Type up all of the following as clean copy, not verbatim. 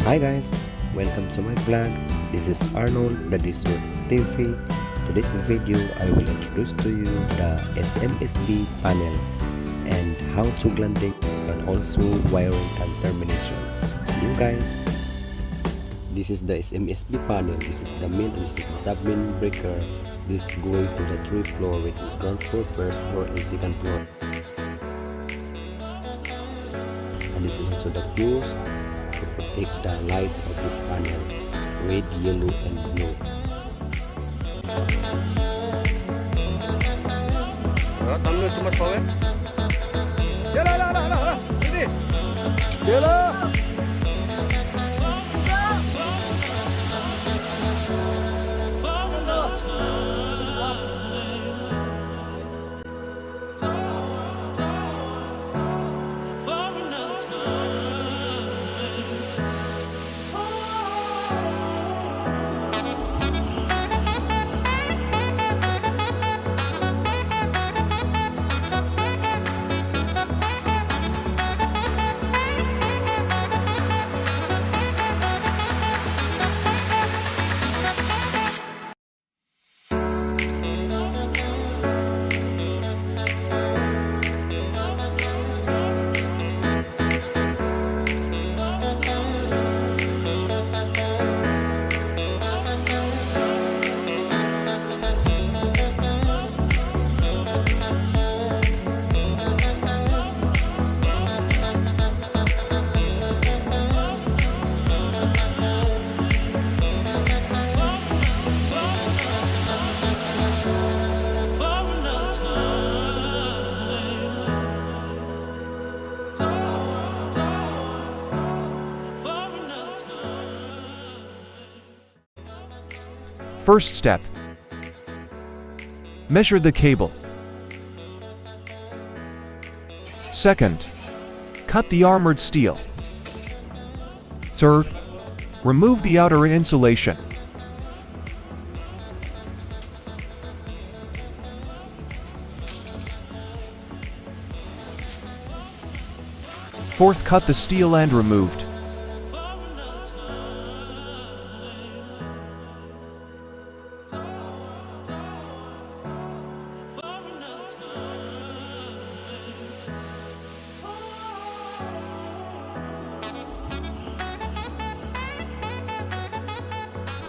Hi guys, welcome to my vlog. This is Arnold, the Dessert TV. Today's video, I will introduce to you the SMSB panel and how to glanding and also wiring and termination. See you guys. This is the SMSB panel. This is the main. This is the sub-main breaker. This is going to the 3rd floor, which is ground floor, 1st floor, and 2nd floor. And this is also the fuse to protect the lights of this panel, red, yellow, and blue. Terminal too much power. Yala, ini. Yala. First step. Measure the cable. Second, cut the armored steel. Third, remove the outer insulation. Fourth, cut the steel and removed.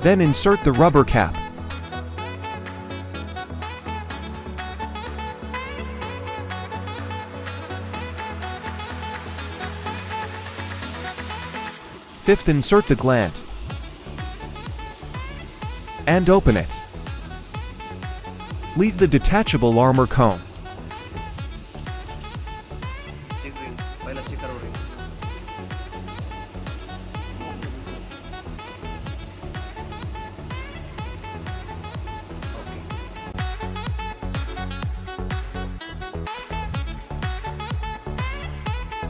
Then insert the rubber cap. Fifth, insert the gland and open it. Leave the detachable armor cone.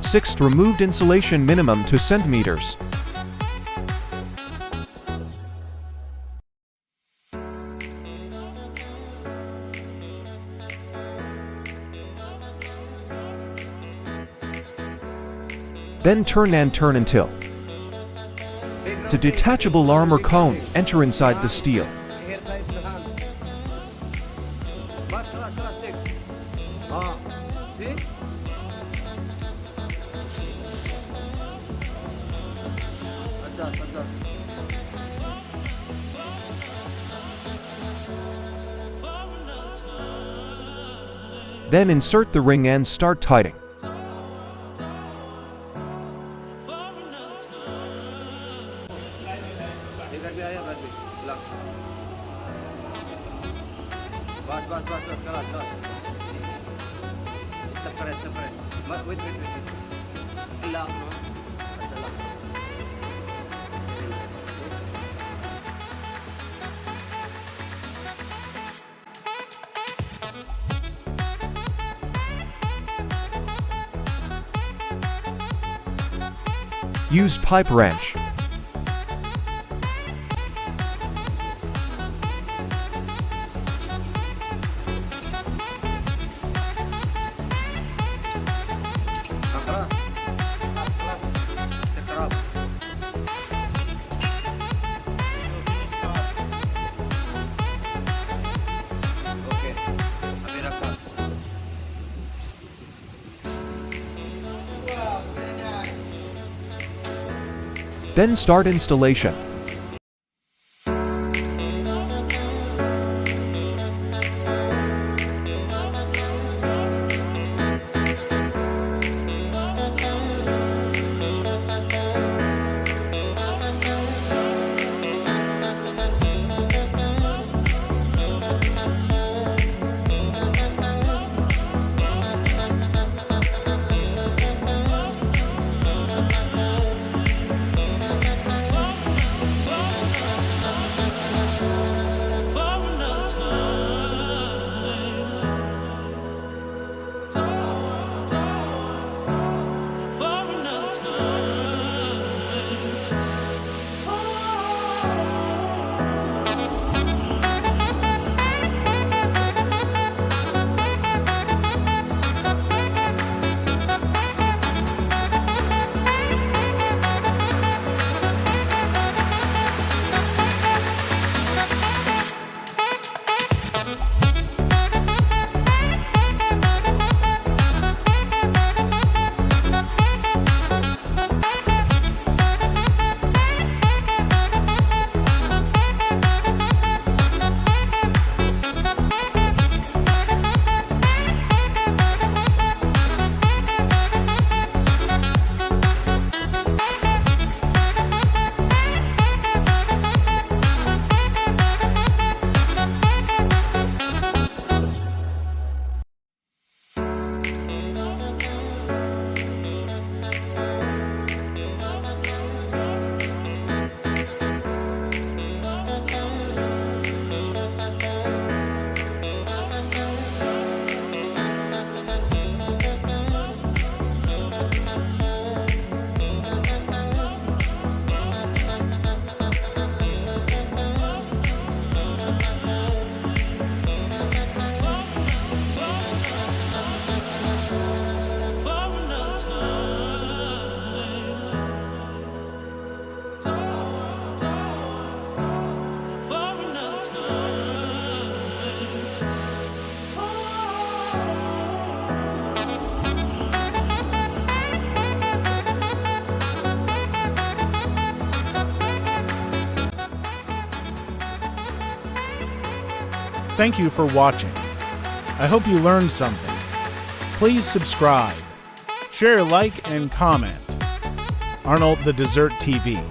Sixth, removed insulation minimum 2 centimeters. Then turn until the detachable armor cone enter inside the steel. Then insert the ring and start tightening. Wait. Lock, no? That's a lock. Use pipe wrench. Then start installation. Thank you for watching. I hope you learned something. Please subscribe, share, like, and comment. Arnold the Dessert TV.